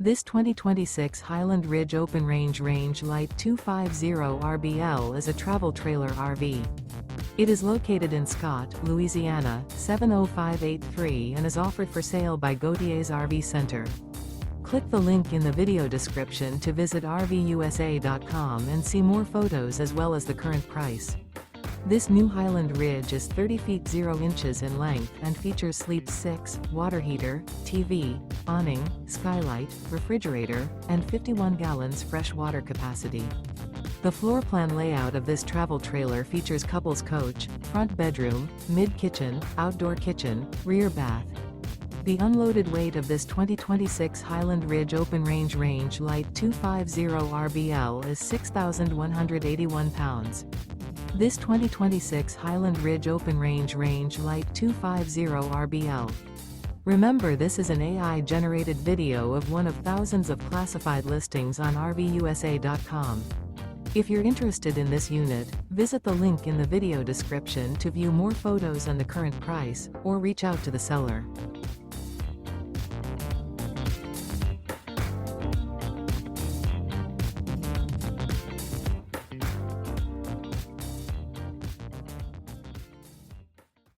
This 2026 Highland Ridge Open Range Lite 250 RBL is a travel trailer RV. It is located in Scott, Louisiana, 70583 and is offered for sale by Gauthiers RV Center. Click the link in the video description to visit RVUSA.com and see more photos as well as the current price. This new Highland Ridge is 30 feet 0 inches in length and features Sleep 6, water heater, TV, awning, skylight, refrigerator, and 51 gallons fresh water capacity. The floor plan layout of this travel trailer features couples coach, front bedroom, mid-kitchen, outdoor kitchen, rear bath. The unloaded weight of this 2026 Highland Ridge Open Range Lite 250 RBL is 6,181 pounds. This 2026 Highland Ridge Open Range Lite 250 RBL. Remember, this is an AI-generated video of one of thousands of classified listings on RVUSA.com. If you're interested in this unit, visit the link in the video description to view more photos and the current price, or reach out to the seller.